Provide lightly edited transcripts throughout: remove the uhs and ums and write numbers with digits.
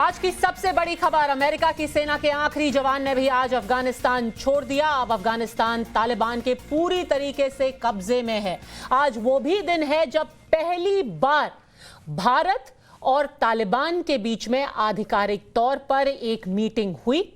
आज की सबसे बड़ी खबर, अमेरिका की सेना के आखिरी जवान ने भी आज अफगानिस्तान छोड़ दिया। अब अफगानिस्तान तालिबान के पूरी तरीके से कब्जे में है। आज वो भी दिन है जब पहली बार भारत और तालिबान के बीच में आधिकारिक तौर पर एक मीटिंग हुई।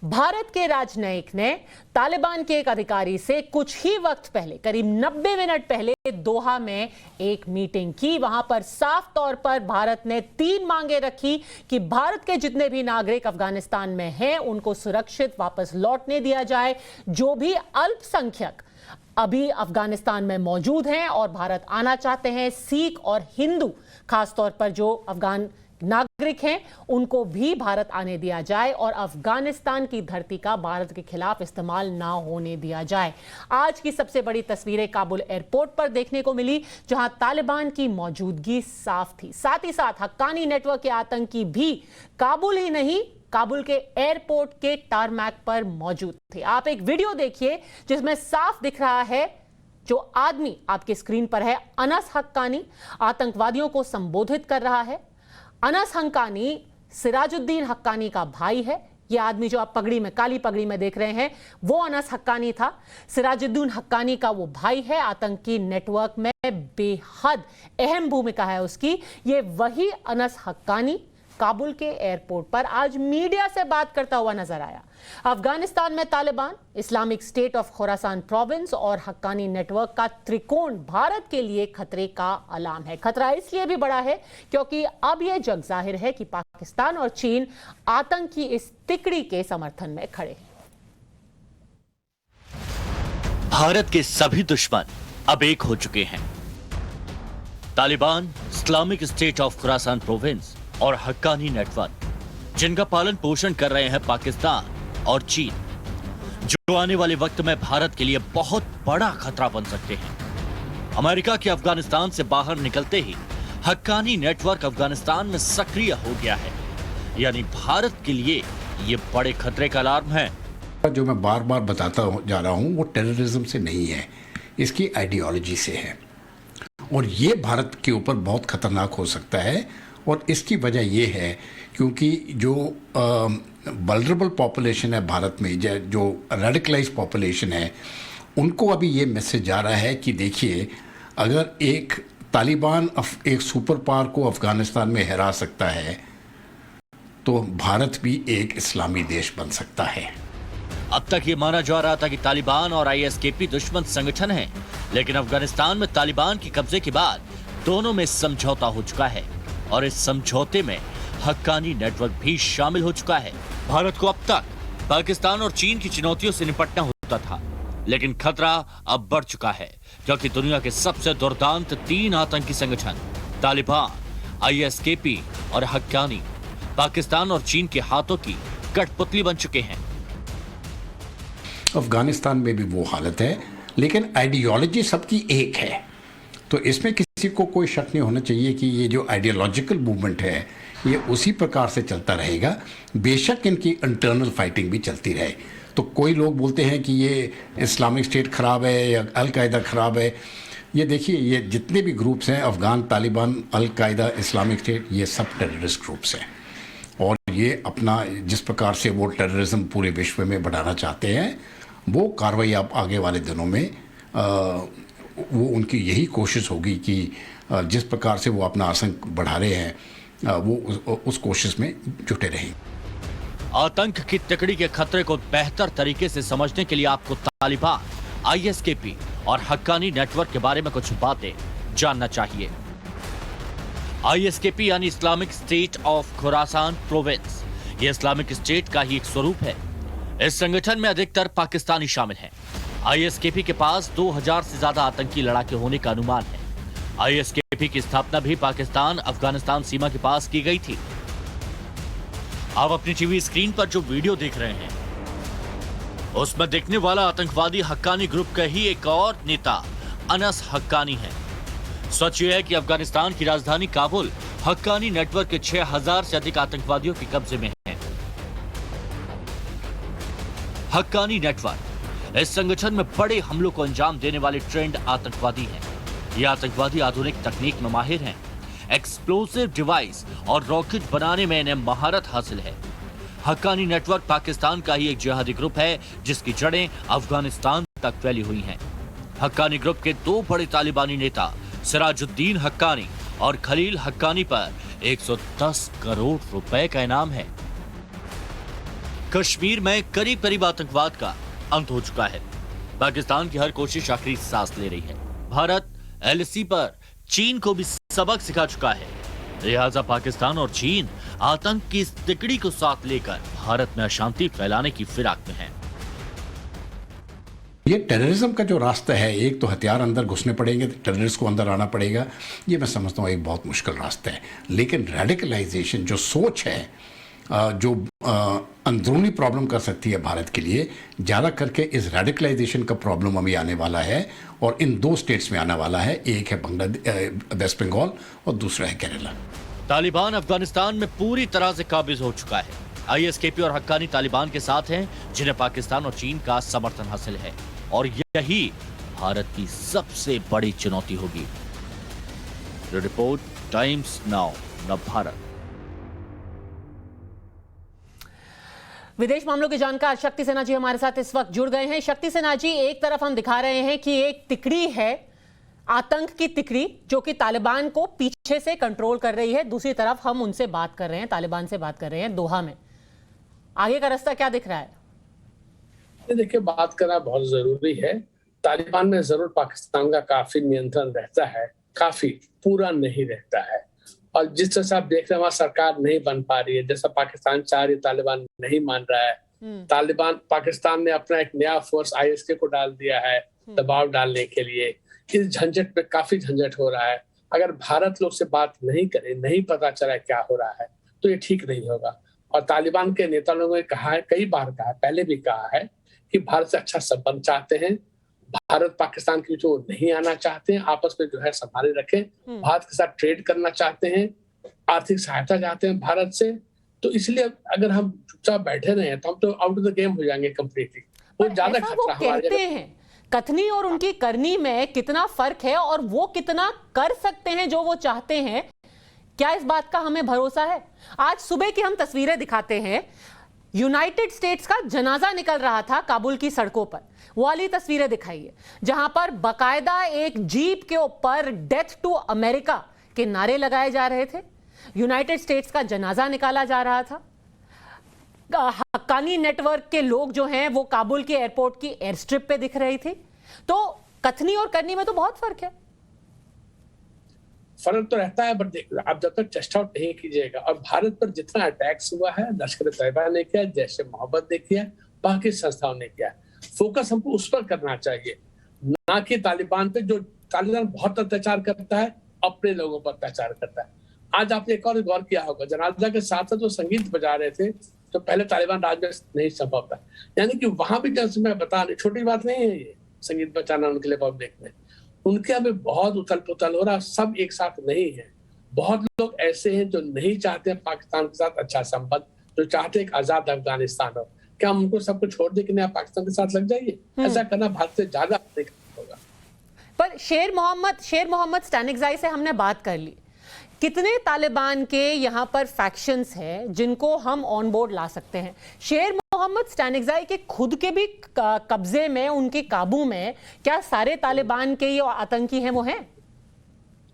भारत के राजनयिक ने तालिबान के एक अधिकारी से कुछ ही वक्त पहले, करीब 90 मिनट पहले दोहा में एक मीटिंग की। वहां पर साफ तौर पर भारत ने 3 मांगे रखी कि भारत के जितने भी नागरिक अफगानिस्तान में हैं उनको सुरक्षित वापस लौटने दिया जाए। जो भी अल्पसंख्यक अभी अफगानिस्तान में मौजूद हैं और भारत आना चाहते हैं, सिख और हिंदू खासतौर पर जो अफगान नागरिक हैं, उनको भी भारत आने दिया जाए और अफगानिस्तान की धरती का भारत के खिलाफ इस्तेमाल ना होने दिया जाए। आज की सबसे बड़ी तस्वीरें काबुल एयरपोर्ट पर देखने को मिली, जहां तालिबान की मौजूदगी साफ थी। साथ ही साथ हक्कानी नेटवर्क के आतंकी भी काबुल ही नहीं, काबुल के एयरपोर्ट के टारमैक पर मौजूद थे। आप एक वीडियो देखिए जिसमें साफ दिख रहा है, जो आदमी आपके स्क्रीन पर है, अनस हक्कानी आतंकवादियों को संबोधित कर रहा है। अनस हक्कानी सिराजुद्दीन हक्कानी का भाई है। यह आदमी जो आप पगड़ी में, काली पगड़ी में देख रहे हैं, वो अनस हक्कानी था। सिराजुद्दीन हक्कानी का वो भाई है। आतंकी नेटवर्क में बेहद अहम भूमिका है उसकी। ये वही अनस हक्कानी काबुल के एयरपोर्ट पर आज मीडिया से बात करता हुआ नजर आया। अफगानिस्तान में Taliban, Islamic state of Khorasan province और हक्कानी नेटवर्क का त्रिकोण भारत के लिए खतरे का अलार्म है। खतरा इसलिए भी बड़ा है क्योंकि अब यह जग जाहिर है कि पाकिस्तान और चीन आतंकी इस तिकड़ी के समर्थन में खड़े हैं। भारत के सभी दुश्मन अब एक हो चुके हैं। Taliban, Islamic state of Khorasan province और हक्कानी नेटवर्क, जिनका पालन पोषण कर रहे हैं पाकिस्तान और चीन, जो आने वाले वक्त में भारत के लिए बहुत बड़ा खतरा बन सकते हैं। अमेरिका के अफगानिस्तान से बाहर निकलते ही हक्कानी नेटवर्क अफगानिस्तान में सक्रिय हो गया है। यानी भारत के लिए ये बड़े खतरे का अलार्म है। जो मैं बार बार बताता जा रहा हूं, वो टेररिज्म से नहीं है, इसकी आइडियोलॉजी से है। और ये भारत के ऊपर बहुत खतरनाक हो सकता है। और इसकी वजह ये है क्योंकि जो वल्नरेबल पॉपुलेशन है भारत में, जो रेडिकलाइज पॉपुलेशन है, उनको अभी ये मैसेज जा रहा है कि देखिए, अगर एक तालिबान एक सुपर पावर को अफगानिस्तान में हरा सकता है तो भारत भी एक इस्लामी देश बन सकता है। अब तक ये माना जा रहा था कि तालिबान और आईएसकेपी दुश्मन संगठन हैं, लेकिन अफगानिस्तान में तालिबान के कब्जे के बाद दोनों में समझौता हो चुका है और इस समझौते में हक्कानी नेटवर्क भी शामिल हो चुका है। भारत को अब तक पाकिस्तान और चीन की चुनौतियों से निपटना होता था, लेकिन खतरा अब बढ़ चुका है क्योंकि दुनिया के सबसे दुर्दांत 3 आतंकी संगठन तालिबान, आईएसकेपी और हक्कानी पाकिस्तान और चीन के हाथों की कठपुतली बन चुके हैं। अफगानिस्तान में भी वो हालत है, लेकिन आइडियोलॉजी सबकी एक है। तो इसमें किसी को कोई शक नहीं होना चाहिए कि ये जो आइडियोलॉजिकल मूवमेंट है ये उसी प्रकार से चलता रहेगा। बेशक इनकी इंटरनल फाइटिंग भी चलती रहे। तो कोई लोग बोलते हैं कि ये इस्लामिक स्टेट ख़राब है या अल-कायदा ख़राब है। ये देखिए, ये जितने भी ग्रुप्स हैं, Afghan Taliban, al Qaeda, Islamic state, ये सब टेररिस्ट ग्रुप्स हैं। और ये अपना जिस प्रकार से वो टेररिज्म पूरे विश्व में बढ़ाना चाहते हैं, वो कार्रवाई आप आगे वाले दिनों में वो उनकी यही कोशिश होगी कि जिस प्रकार से वो अपना आतंक बढ़ा रहे हैं, वो उस कोशिश में जुटे रहें। आतंक की तिकड़ी के खतरे को बेहतर तरीके से समझने के लिए आपको तालिबान, आईएसकेपी और हक्कानी नेटवर्क के बारे में कुछ बातें जानना चाहिए। आईएसकेपी यानी Islamic state of Khorasan province, ये इस्लामिक स्टेट का ही एक स्वरूप है। इस संगठन में अधिकतर पाकिस्तानी शामिल हैं। आईएसकेपी के पास 2000 से ज्यादा आतंकी लड़ाके होने का अनुमान है। आईएसकेपी की स्थापना भी पाकिस्तान अफगानिस्तान सीमा के पास की गई थी। आप अपनी टीवी स्क्रीन पर जो वीडियो देख रहे हैं, उसमें देखने वाला आतंकवादी हक्कानी ग्रुप का ही एक और नेता अनस हक्कानी है। सच यह है कि अफगानिस्तान की राजधानी काबुल हक्कानी नेटवर्क के 6000 से अधिक आतंकवादियों के कब्जे में है। हक्कानी नेटवर्क इस संगठन में बड़े हमलों को अंजाम देने वाले ट्रेंड आतंकवादी हैं। ये आतंकवादी आधुनिक तकनीक में माहिर हैं। एक्सप्लोसिव डिवाइस और रॉकेट बनाने में इन्हें महारत हासिल है। हक्कानी नेटवर्क पाकिस्तान का ही एक जिहादी ग्रुप है जिसकी जड़ें अफगानिस्तान तक फैली हुई हैं। हक्कानी ग्रुप के दो बड़े तालिबानी नेता सिराजुद्दीन हक्कानी और खलील हक्कानी पर 110 करोड़ रुपए का इनाम है। कश्मीर में करीब करीब आतंकवाद का अंत हो चुका है। पाकिस्तान की हर कोशिश आखिरी सांस ले रही है। भारत एलएसी पर चीन को भी सबक सिखा चुका है। लिहाजा पाकिस्तान और चीन आतंक की इस तिकड़ी को साथ लेकर भारत में अशांति फैलाने की फिराक में है। ये टेररिज्म का जो रास्ता है, एक तो हथियार अंदर घुसने पड़ेंगे, टेररिस्ट को अंदर आना पड़ेगा, ये मैं समझता हूँ एक बहुत मुश्किल रास्ता है। लेकिन रेडिकलाइजेशन जो सोच है, जो अंदरूनी प्रॉब्लम कर सकती है भारत के लिए, ज़्यादा करके इस रेडिकलाइजेशन का प्रॉब्लम अभी आने वाला है और इन दो स्टेट्स में आने वाला है। एक है वेस्ट बंगाल और दूसरा है केरला। तालिबान अफगानिस्तान में पूरी तरह से काबिज हो चुका है। आईएसकेपी और हक्कानी तालिबान के साथ हैं, जिन्हें पाकिस्तान और चीन का समर्थन हासिल है, और यही भारत की सबसे बड़ी चुनौती होगी। Report times now Navbharat. विदेश मामलों के जानकार शक्ति सिन्हा जी हमारे साथ इस वक्त जुड़ गए हैं। शक्ति सिन्हा जी, एक तरफ हम दिखा रहे हैं कि एक तिकड़ी है, आतंक की तिकड़ी, जो कि तालिबान को पीछे से कंट्रोल कर रही है। दूसरी तरफ हम उनसे बात कर रहे हैं, तालिबान से बात कर रहे हैं दोहा में। आगे का रास्ता क्या दिख रहा है? देखिए, बात करना बहुत जरूरी है। तालिबान में जरूर पाकिस्तान का काफी नियंत्रण रहता है, काफी, पूरा नहीं रहता है। और जिस तरह से आप देख रहे हैं, वहां सरकार नहीं बन पा रही है। जैसा पाकिस्तान चाह रही है, तालिबान नहीं मान रहा है। तालिबान, पाकिस्तान ने अपना एक नया फोर्स आईएसके को डाल दिया है दबाव डालने के लिए। इस झंझट में काफी झंझट हो रहा है। अगर भारत लोग से बात नहीं करे, नहीं पता चला क्या हो रहा है, तो ये ठीक नहीं होगा। और तालिबान के नेता लोगों ने कहा है, कई बार कहा है, पहले भी कहा है कि भारत से अच्छा संबंध चाहते हैं। भारत पाकिस्तान के बीच वो नहीं आना चाहते हैं, आपस में जो है संभाले रखें। भारत के साथ ट्रेड करना चाहते हैं, आर्थिक सहायता चाहते हैं भारत से। तो इसलिए अगर हम चुपचाप बैठे रहे तो हम तो आउट ऑफ द गेम हो जाएंगे कम्प्लीटली। वो ज्यादा खतरा कहते हैं कथनी और उनकी करनी में कितना फर्क है, और वो कितना कर सकते हैं जो वो चाहते हैं, क्या इस बात का हमें भरोसा है? आज सुबह की हम तस्वीरें दिखाते हैं। यूनाइटेड स्टेट्स का जनाजा निकल रहा था काबुल की सड़कों पर। वो वाली तस्वीरें दिखाइए, जहां पर बकायदा एक जीप के ऊपर डेथ टू अमेरिका के नारे लगाए जा रहे थे। यूनाइटेड स्टेट्स का जनाजा निकाला जा रहा था। हक्कानी नेटवर्क के लोग जो हैं वो काबुल के एयरपोर्ट की एयर स्ट्रिप पे दिख रही थी। तो कथनी और करनी में तो बहुत फर्क है। फर्क तो रहता है, बट आप जब तक टेस्ट आउट नहीं कीजिएगा, और भारत पर जितना अटैक्स हुआ है, लश्कर तैयबा ने किया, जैश ए मोहब्बत ने किया, बाकी संस्थाओं ने किया, फोकस हमको उस पर करना चाहिए, ना कि तालिबान पे। जो तालिबान बहुत अत्याचार करता है, अपने लोगों पर अत्याचार करता है। आज आपने एक और गौर किया होगा, जनाजा के साथ साथ जो संगीत बजा रहे थे, तो पहले तालिबान राज में नहीं संभव था। यानी कि वहां भी, जैसे मैं बता रही, छोटी बात नहीं है ये संगीत बजाना उनके लिए पब्लिक में। उनके अभी बहुत उथल पुथल हो रहा, सब एक साथ नहीं है। बहुत लोग ऐसे हैं जो नहीं चाहते पाकिस्तान के साथ अच्छा संबंध, जो चाहते एक आजाद अफगानिस्तान हो। क्या हम उनको सब कुछ छोड़ दे कि नहीं आप पाकिस्तान के साथ लग जाइए? ऐसा करना भारत से ज्यादा होगा। पर शेर मोहम्मद स्टैनिक्ज़ाई से हमने बात कर ली। कितने तालिबान के यहाँ पर फैक्शंस हैं जिनको हम ऑन बोर्ड ला सकते हैं? शेर मोहम्मद स्टैनिक्ज़ाई के खुद के भी कब्जे में, उनके काबू में, क्या सारे तालिबान के ये आतंकी हैं वो हैं?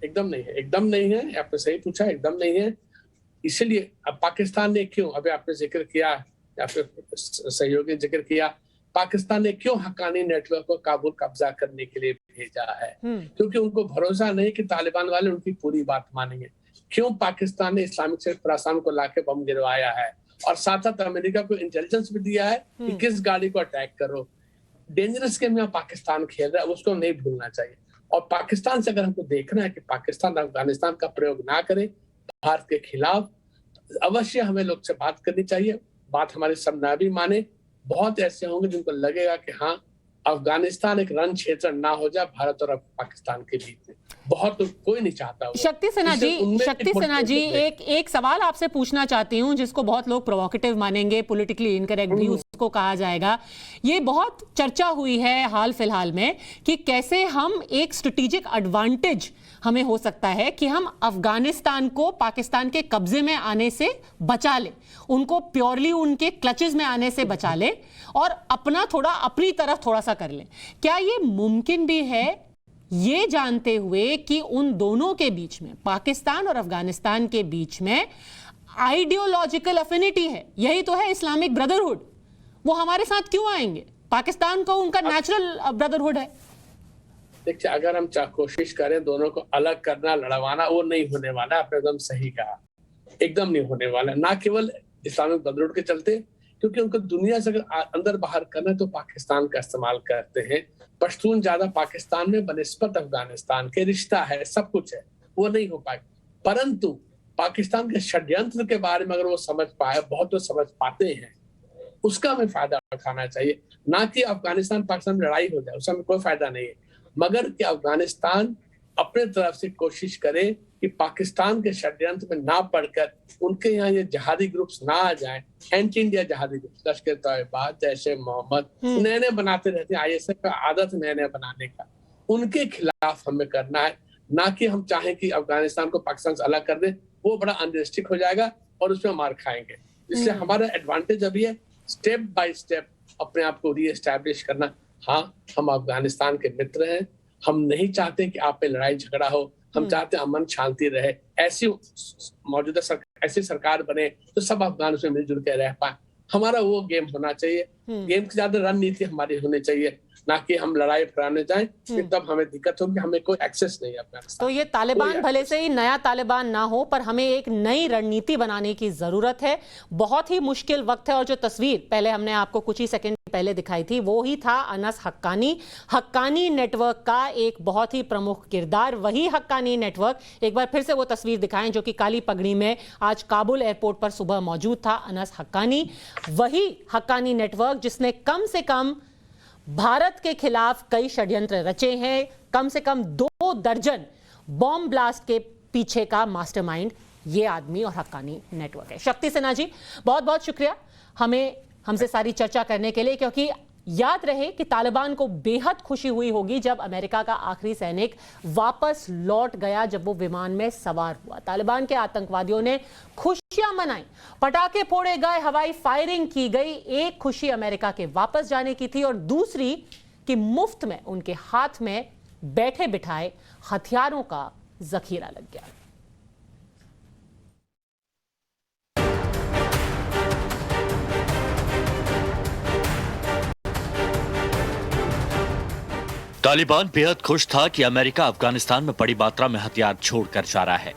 एकदम नहीं है, एकदम नहीं है। आपने सही पूछा, एकदम नहीं है। इसलिए अब पाकिस्तान ने क्यों, अभी आपने जिक्र किया या फिर सहयोगी जिक्र किया, पाकिस्तान ने क्यों हक्कानी नेटवर्क को काबुल कब्जा करने के लिए भेजा है? क्योंकि उनको भरोसा नहीं कि तालिबान वाले उनकी पूरी बात मानेंगे। क्यों पाकिस्तान ने इस्लामिक स्टेट खुरासान को लाके बम गिरवाया है, और साथ साथ अमेरिका को इंटेलिजेंस भी दिया है कि किस गाड़ी को अटैक करो। डेंजरस गेम में पाकिस्तान खेल रहा है, उसको नहीं भूलना चाहिए। और पाकिस्तान से अगर हमको देखना है कि पाकिस्तान अफगानिस्तान का प्रयोग ना करे भारत के खिलाफ, अवश्य हमें लोग से बात करनी चाहिए। बात हमारे सब ना भी माने, बहुत ऐसे होंगे जिनको लगेगा कि हाँ, अफगानिस्तान एक रण क्षेत्र ना हो जाए भारत और पाकिस्तान के बीच में। बहुत कोई नहीं चाहता वो। शक्ति सिन्हा इससे जी, उनमें शक्ति एक सिन्हा जी, political एक सवाल आपसे पूछना चाहती हूं जिसको बहुत लोग प्रोवोकेटिव मानेंगे, पॉलिटिकली इनकरेक्ट भी उसको कहा जाएगा। ये बहुत चर्चा हुई है हाल फिलहाल में कि कैसे हम एक स्ट्रेटेजिक एडवांटेज हमें हो सकता है कि हम अफगानिस्तान को पाकिस्तान के कब्जे में आने से बचा ले, उनको प्योरली उनके क्लचेस में आने से बचा ले और अपना थोड़ा अपनी तरफ थोड़ा सा कर ले। क्या ये मुमकिन भी है, ये जानते हुए कि उन दोनों के बीच में, पाकिस्तान और अफगानिस्तान के बीच में आइडियोलॉजिकल अफिनिटी है, यही तो है इस्लामिक ब्रदरहुड। वो हमारे साथ क्यों आएंगे? पाकिस्तान को उनका नेचुरल ब्रदरहुड है। देखिए, अगर हम कोशिश करें दोनों को अलग करना, लड़वाना, वो नहीं होने वाला। आपने एकदम सही कहा, एकदम नहीं होने वाला। ना केवल इस्लामिक ब्रदरहुड के चलते, क्योंकि उनको दुनिया से अगर अंदर बाहर करना तो पाकिस्तान का इस्तेमाल करते हैं। पश्तून ज्यादा पाकिस्तान में बनिस्बत अफगानिस्तान के रिश्ता है, सब कुछ है, वो नहीं हो पाएगा। परंतु पाकिस्तान के षड्यंत्र के बारे में अगर वो समझ पाए, बहुत तो समझ पाते हैं, उसका हमें फायदा उठाना चाहिए। ना कि अफगानिस्तान पाकिस्तान में लड़ाई हो जाए, उसका हमें कोई फायदा नहीं है, मगर कि अफगानिस्तान अपने तरफ से कोशिश करे कि पाकिस्तान के षड्यंत्र में ना पड़कर उनके यहाँ ये जहादी ग्रुप्स ना आ जाएं, एंटी इंडिया जहादी ग्रुप्स, लश्कर तैयबा, जैशे मोहम्मद, नए नए बनाते रहते हैं, आईएसआई का आदत नए नए बनाने का, उनके खिलाफ हमें करना है। ना कि हम चाहें कि अफगानिस्तान को पाकिस्तान से अलग कर दें, वो बड़ा अनरियलिस्टिक हो जाएगा और उसमें मार खाएंगे। इसलिए हमारा एडवांटेज अभी है स्टेप बाय स्टेप अपने आप को रीएस्टैब्लिश करना। हाँ, हम अफगानिस्तान के मित्र हैं, हम नहीं चाहते कि आप पे लड़ाई झगड़ा हो, हम चाहते हैं अमन शांति रहे। ऐसी मौजूदा ऐसी सरकार बने तो सब अफगान उसमें मिलजुल के रह पाए। हमारा वो गेम होना चाहिए। गेम की ज्यादा रणनीति हमारी होनी चाहिए, ना कि हम लड़ाई फैलाने जाएं, फिर तब हमें दिक्कत होगी, हमें कोई एक्सेस नहीं है अफगानिस्तान। तो ये तालिबान भले से ही नया तालिबान ना हो, पर हमें एक नई रणनीति बनाने की जरूरत है। बहुत ही मुश्किल वक्त है, और जो तस्वीर पहले हमने आपको कुछ ही सेकंड पहले दिखाई थी, वो ही था अनस हक्कानी नेटवर्क का एक बहुत ही प्रमुख किरदार। वही हक्कानी नेटवर्क, एक बार फिर से वो तस्वीर दिखाएं, जो कि काली पगड़ी में आज काबुल एयरपोर्ट पर सुबह मौजूद था। अनस हक्कानी, वही हक्कानी नेटवर्क जिसने कम से कम भारत के खिलाफ कई षड्यंत्र रचे हैं। कम से कम 2 दर्जन बॉम्ब ब्लास्ट के पीछे का मास्टरमाइंड ये आदमी और हक्कानी नेटवर्क है। शक्ति सिन्हा जी, बहुत बहुत शुक्रिया हमसे सारी चर्चा करने के लिए, क्योंकि याद रहे कि तालिबान को बेहद खुशी हुई होगी जब अमेरिका का आखिरी सैनिक वापस लौट गया, जब वो विमान में सवार हुआ। तालिबान के आतंकवादियों ने खुशियां मनाई, पटाखे फोड़े गए, हवाई फायरिंग की गई। एक खुशी अमेरिका के वापस जाने की थी, और दूसरी कि मुफ्त में उनके हाथ में बैठे बिठाए हथियारों का जखीरा लग गया। तालिबान बेहद खुश था कि अमेरिका अफगानिस्तान में बड़ी मात्रा में हथियार छोड़कर जा रहा है।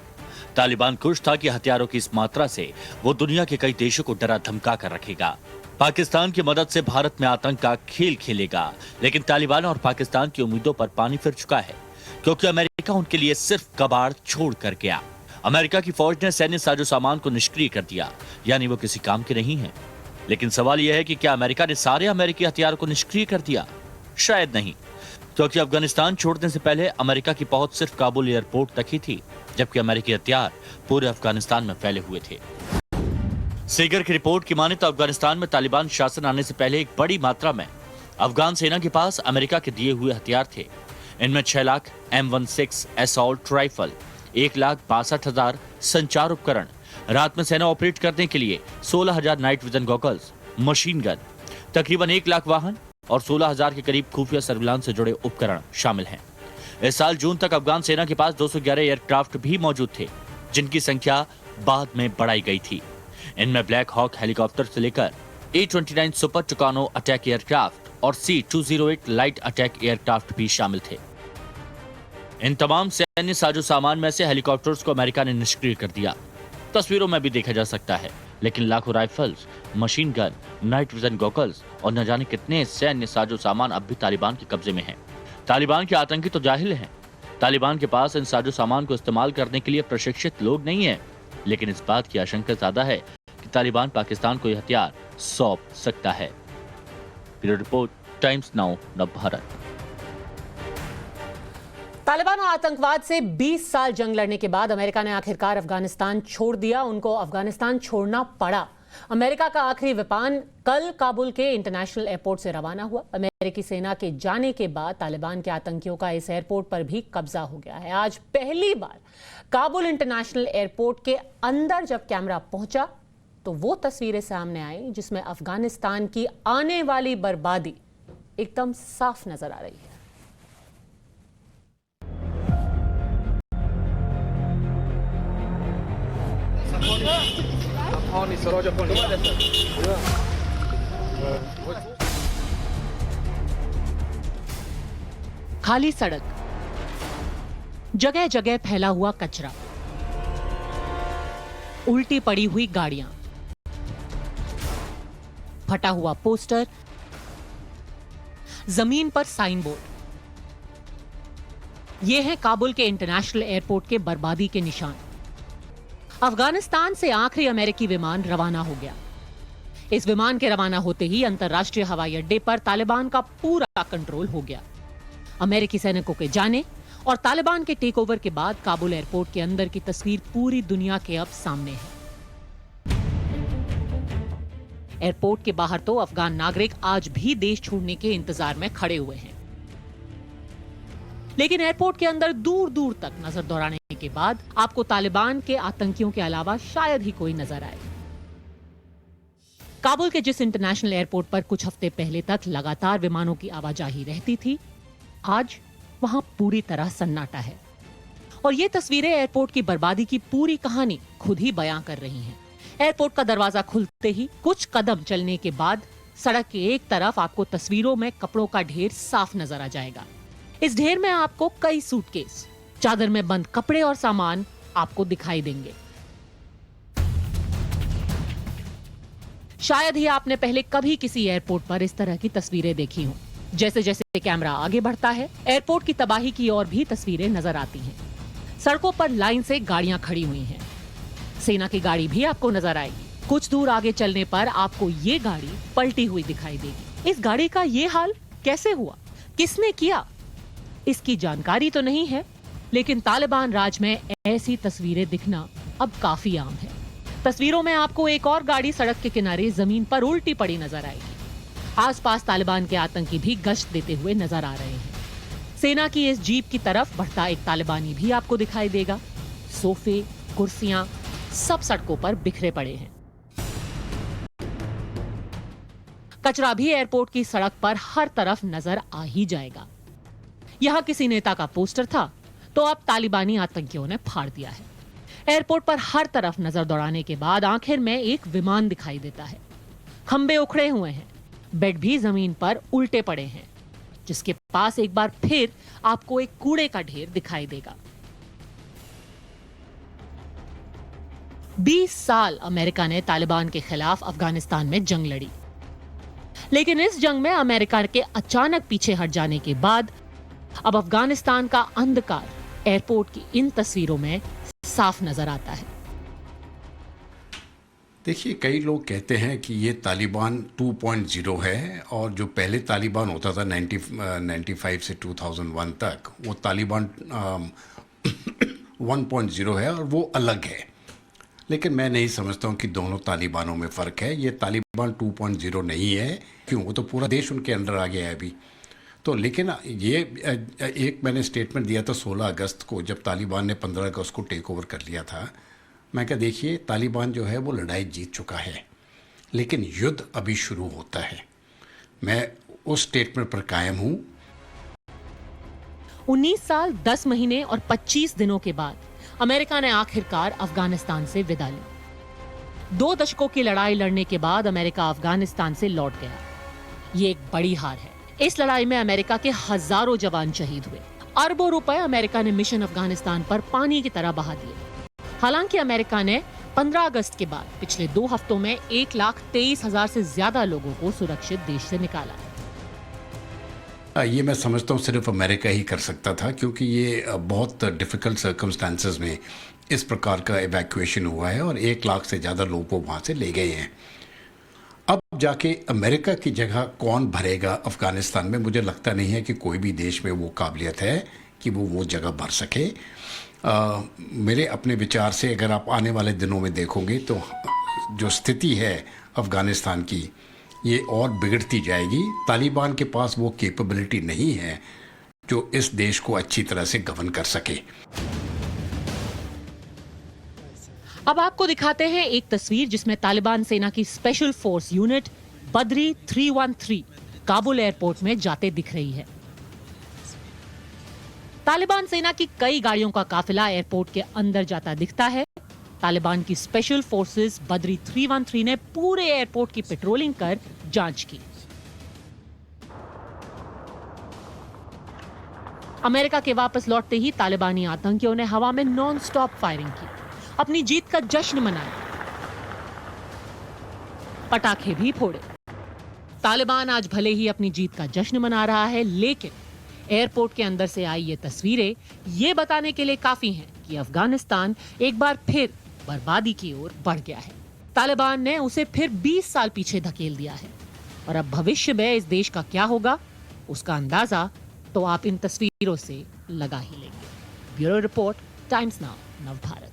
तालिबान खुश था कि हथियारों की इस मात्रा से वो दुनिया के कई देशों को डरा धमका कर रखेगा। पाकिस्तान की मदद से भारत में आतंक का खेल खेलेगा। लेकिन तालिबान और पाकिस्तान की उम्मीदों पर पानी फिर चुका है, क्योंकि अमेरिका उनके लिए सिर्फ कबाड़ छोड़ कर गया। अमेरिका की फौज ने सैन्य साजो सामान को निष्क्रिय कर दिया, यानी वो किसी काम के नहीं है। लेकिन सवाल यह है कि क्या अमेरिका ने सारे अमेरिकी हथियार को निष्क्रिय कर दिया? शायद नहीं, क्योंकि अफगानिस्तान छोड़ने से पहले अमेरिका की पहुंच सिर्फ काबुल एयरपोर्ट तक ही थी, जबकि अमेरिकी हथियार पूरे अफगानिस्तान में फैले हुए थे। सीगर की रिपोर्ट की माने तो अफगानिस्तान में तालिबान शासन आने से पहले एक बड़ी मात्रा में अफगान सेना के पास अमेरिका के दिए हुए हथियार थे। इनमें 6 लाख M16 असॉल्ट राइफल, 1,62,000 संचार उपकरण, रात में सेना ऑपरेट करने के लिए 16,000 night vision goggles, machine gun, तकरीबन 1 लाख वाहन और 16,000 के करीब खुफिया सर्विलांस से जुड़े उपकरण शामिल हैं। इस साल जून तक अफगान सेना के पास 211 एयरक्राफ्ट भी मौजूद थे, जिनकी संख्या बाद में बढ़ाई गई थी। इनमें ब्लैक हॉक हेलीकॉप्टर से लेकर A-29 सुपर टुकानो अटैक एयरक्राफ्ट और C-208 लाइट अटैक एयरक्राफ्ट भी शामिल थे। इन तमाम सैन्य साजो सामान में से हेलीकॉप्टर्स को अमेरिका ने निष्क्रिय कर दिया। तस्वीरों में भी देखा जा सकता है, लेकिन लाखों rifles, machine gun, night vision goggles और न जाने कितने सैन्य साजो सामान अब भी तालिबान के कब्जे में हैं। तालिबान के आतंकी तो जाहिल हैं। तालिबान के पास इन साजो सामान को इस्तेमाल करने के लिए प्रशिक्षित लोग नहीं हैं, लेकिन इस बात की आशंका ज्यादा है कि तालिबान पाकिस्तान को यह हथियार सौंप सकता है। ब्यूरो रिपोर्ट, टाइम्स नाउ, नव भारत। तालिबान और आतंकवाद से 20 साल जंग लड़ने के बाद अमेरिका ने आखिरकार अफगानिस्तान छोड़ दिया। उनको अफगानिस्तान छोड़ना पड़ा। अमेरिका का आखिरी विमान कल काबुल के इंटरनेशनल एयरपोर्ट से रवाना हुआ। अमेरिकी सेना के जाने के बाद तालिबान के आतंकियों का इस एयरपोर्ट पर भी कब्जा हो गया है। आज पहली बार काबुल इंटरनेशनल एयरपोर्ट के अंदर जब कैमरा पहुंचा तो वो तस्वीरें सामने आई जिसमें अफगानिस्तान की आने वाली बर्बादी एकदम साफ नजर आ रही है। खाली सड़क, जगह जगह फैला हुआ कचरा, उल्टी पड़ी हुई गाड़ियां, फटा हुआ पोस्टर, जमीन पर साइन बोर्ड। ये हैं काबुल के इंटरनेशनल एयरपोर्ट के बर्बादी के निशान। अफगानिस्तान से आखिरी अमेरिकी विमान रवाना हो गया। इस विमान के रवाना होते ही अंतर्राष्ट्रीय हवाई अड्डे पर तालिबान का पूरा कंट्रोल हो गया। अमेरिकी सैनिकों के जाने और तालिबान के टेक ओवर के बाद काबुल एयरपोर्ट के अंदर की तस्वीर पूरी दुनिया के अब सामने है। एयरपोर्ट के बाहर तो अफगान नागरिक आज भी देश छोड़ने के इंतजार में खड़े हुए हैं, लेकिन एयरपोर्ट के अंदर दूर दूर तक नजर दौड़ाने के बाद आपको तालिबान के आतंकियों के अलावा शायद ही कोई नजर आए। काबुल के जिस इंटरनेशनल एयरपोर्ट पर कुछ हफ्ते पहले तक लगातार विमानों की आवाजाही रहती थी, आज वहां पूरी तरह सन्नाटा है। और ये तस्वीरें एयरपोर्ट की बर्बादी की पूरी कहानी खुद ही बयां कर रही हैं। एयरपोर्ट का दरवाजा खुलते ही कुछ कदम चलने के बाद सड़क के एक तरफ आपको तस्वीरों में कपड़ों का ढेर साफ नजर आ जाएगा। इस ढेर में आपको कई सूटकेस, चादर में बंद कपड़े और सामान आपको दिखाई देंगे। शायद ही आपने पहले कभी किसी एयरपोर्ट पर इस तरह की तस्वीरें देखी हों। जैसे जैसे कैमरा आगे बढ़ता है, एयरपोर्ट की तबाही की और भी तस्वीरें नजर आती हैं। सड़कों पर लाइन से गाड़ियां खड़ी हुई हैं। सेना की गाड़ी भी आपको नजर आएगी। कुछ दूर आगे चलने पर आपको ये गाड़ी पलटी हुई दिखाई देगी। इस गाड़ी का ये हाल कैसे हुआ, किसने किया, इसकी जानकारी तो नहीं है, लेकिन तालिबान राज में ऐसी तस्वीरें दिखना अब काफी आम है। तस्वीरों में आपको एक और गाड़ी सड़क के किनारे जमीन पर उल्टी पड़ी नजर आएगी। आसपास तालिबान के आतंकी भी गश्त देते हुए नजर आ रहे हैं। सेना की इस जीप की तरफ बढ़ता एक तालिबानी भी आपको दिखाई देगा। सोफे, कुर्सियां सब सड़कों पर बिखरे पड़े हैं। कचरा भी एयरपोर्ट की सड़क पर हर तरफ नजर आ ही जाएगा। यहां किसी नेता का पोस्टर था तो अब तालिबानी आतंकियों ने फाड़ दिया है। एयरपोर्ट पर हर तरफ नजर दौड़ाने के बाद आखिर में एक विमान दिखाई देता है। खंबे उखड़े हुए हैं, बेड भी जमीन पर उल्टे पड़े हैं, जिसके पास एक बार फिर आपको एक कूड़े का ढेर दिखाई देगा। 20 साल अमेरिका ने तालिबान के खिलाफ अफगानिस्तान में जंग लड़ी, लेकिन इस जंग में अमेरिका के अचानक पीछे हट जाने के बाद अब अफगानिस्तान का अंधकार एयरपोर्ट की इन तस्वीरों में साफ नजर आता है। देखिए, कई लोग कहते हैं कि ये तालिबान 2.0 है और जो पहले तालिबान होता था 95 से 2001 तक, वो तालिबान 1.0 है और वो अलग है। लेकिन मैं नहीं समझता हूँ कि दोनों तालिबानों में फ़र्क है। ये तालिबान 2.0 नहीं है, क्यों? वो तो पूरा देश उनके अंडर आ गया है अभी तो। लेकिन ये एक मैंने स्टेटमेंट दिया था 16 अगस्त को, जब तालिबान ने 15 अगस्त को टेक ओवर कर लिया था। मैं कहा, देखिए, तालिबान जो है वो लड़ाई जीत चुका है, लेकिन युद्ध अभी शुरू होता है। मैं उस स्टेटमेंट पर कायम हूँ। 19 साल 10 महीने और 25 दिनों के बाद अमेरिका ने आखिरकार अफगानिस्तान से विदा ली। 2 दशकों की लड़ाई लड़ने के बाद अमेरिका अफगानिस्तान से लौट गया। ये एक बड़ी हार है। इस लड़ाई में अमेरिका के हजारों जवान शहीद हुए। अरबों रुपए अमेरिका ने मिशन अफगानिस्तान पर पानी की तरह बहा दिए। हालांकि अमेरिका ने 15 अगस्त के बाद पिछले 2 हफ्तों में 1,23,000 से ज्यादा लोगों को सुरक्षित देश से निकाला। ये मैं समझता हूँ सिर्फ अमेरिका ही कर सकता था, क्योंकि ये बहुत डिफ़िकल्ट सर्कमस्टांसेस में इस प्रकार का इवैक्यूएशन हुआ है और 1 लाख से ज़्यादा लोगों को वहाँ से ले गए हैं। अब जाके अमेरिका की जगह कौन भरेगा अफ़गानिस्तान में? मुझे लगता नहीं है कि कोई भी देश में वो काबिलियत है कि वो जगह भर सके। मेरे अपने विचार से अगर आप आने वाले दिनों में देखोगे तो जो स्थिति है अफ़गानिस्तान की, ये और बिगड़ती जाएगी। तालिबान के पास वो कैपेबिलिटी नहीं है जो इस देश को अच्छी तरह से गवर्न कर सके। अब आपको दिखाते हैं एक तस्वीर जिसमें तालिबान सेना की special force unit Badri 313 Kabul airport में जाते दिख रही है। तालिबान सेना की कई गाड़ियों का काफिला एयरपोर्ट के अंदर जाता दिखता है। तालिबान की स्पेशल फोर्सेस बद्री 313 ने पूरे एयरपोर्ट की पेट्रोलिंग कर जांच की। अमेरिका के वापस लौटते ही तालिबानी आतंकियों ने हवा में नॉन स्टॉप फायरिंग की, अपनी जीत का जश्न मनाया, पटाखे भी फोड़े। तालिबान आज भले ही अपनी जीत का जश्न मना रहा है, लेकिन एयरपोर्ट के अंदर से आई ये तस्वीरें ये बताने के लिए काफी हैं कि अफगानिस्तान एक बार फिर बर्बादी की ओर बढ़ गया है। तालिबान ने उसे फिर 20 साल पीछे धकेल दिया है और अब भविष्य में इस देश का क्या होगा उसका अंदाजा तो आप इन तस्वीरों से लगा ही लेंगे। Bureau report, times now, Navbharat.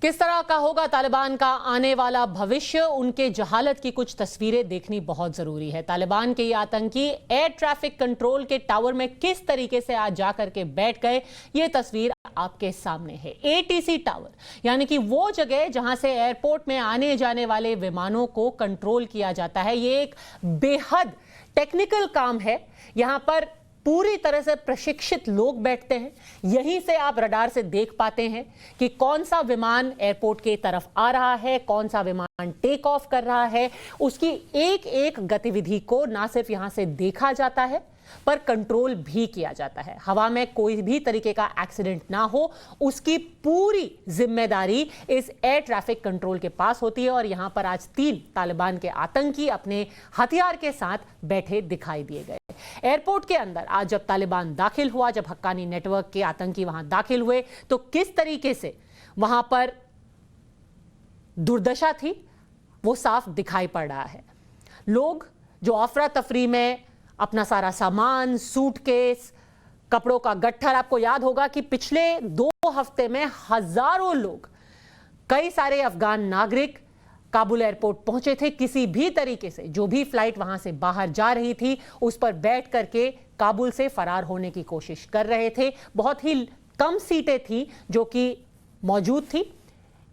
किस तरह का होगा तालिबान का आने वाला भविष्य, उनके जहालत की कुछ तस्वीरें देखनी बहुत जरूरी है। तालिबान के ये आतंकी एयर ट्रैफिक कंट्रोल के टावर में किस तरीके से आज जाकर के बैठ गए, ये तस्वीर आपके सामने है। एटीसी टावर यानी कि वो जगह जहां से एयरपोर्ट में आने जाने वाले विमानों को कंट्रोल किया जाता है। ये एक बेहद टेक्निकल काम है। यहां पर पूरी तरह से प्रशिक्षित लोग बैठते हैं। यहीं से आप रडार से देख पाते हैं कि कौन सा विमान एयरपोर्ट के तरफ आ रहा है, कौन सा विमान टेक ऑफ कर रहा है। उसकी एक एक गतिविधि को ना सिर्फ यहां से देखा जाता है पर कंट्रोल भी किया जाता है। हवा में कोई भी तरीके का एक्सीडेंट ना हो उसकी पूरी जिम्मेदारी इस एयर ट्रैफिक कंट्रोल के पास होती है। और यहां पर आज 3 तालिबान के आतंकी अपने हथियार के साथ बैठे दिखाई दिए गए। एयरपोर्ट के अंदर आज जब तालिबान दाखिल हुआ, जब हक्कानी नेटवर्क के आतंकी वहां दाखिल हुए, तो किस तरीके से वहां पर दुर्दशा थी वो साफ दिखाई पड़ रहा है। लोग जो अफरा तफरी में अपना सारा सामान, सूटकेस, कपड़ों का गट्ठर, आपको याद होगा कि पिछले 2 हफ्ते में हजारों लोग, कई सारे अफगान नागरिक काबुल एयरपोर्ट पहुंचे थे। किसी भी तरीके से जो भी फ्लाइट वहां से बाहर जा रही थी उस पर बैठ करके काबुल से फरार होने की कोशिश कर रहे थे। बहुत ही कम सीटें थी जो कि मौजूद थी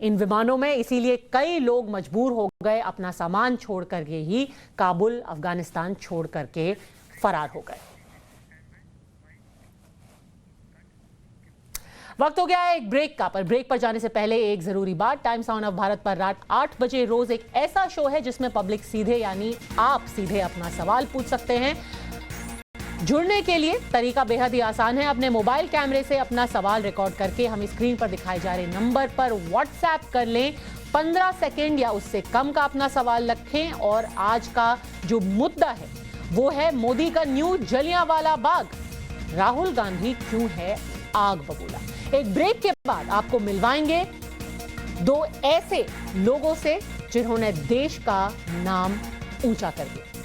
इन विमानों में, इसीलिए कई लोग मजबूर हो गए अपना सामान छोड़ करके ही काबुल, अफगानिस्तान छोड़ करके फरार हो गए। वक्त हो गया है एक ब्रेक का, पर ब्रेक पर जाने से पहले एक जरूरी बात। टाइम्स नाउ नवभारत पर रात 8 बजे रोज एक ऐसा शो है जिसमें पब्लिक सीधे यानी आप सीधे अपना सवाल पूछ सकते हैं। जुड़ने के लिए तरीका बेहद ही आसान है। अपने मोबाइल कैमरे से अपना सवाल रिकॉर्ड करके हम स्क्रीन पर दिखाए जा रहे नंबर पर व्हाट्सएप कर लें। 15 सेकेंड या उससे कम का अपना सवाल रखें। और आज का जो मुद्दा है वो है मोदी का न्यू जलियांवाला बाग, राहुल गांधी क्यों है आग बबूला। एक ब्रेक के बाद आपको मिलवाएंगे 2 ऐसे लोगों से जिन्होंने देश का नाम ऊंचा कर दिया।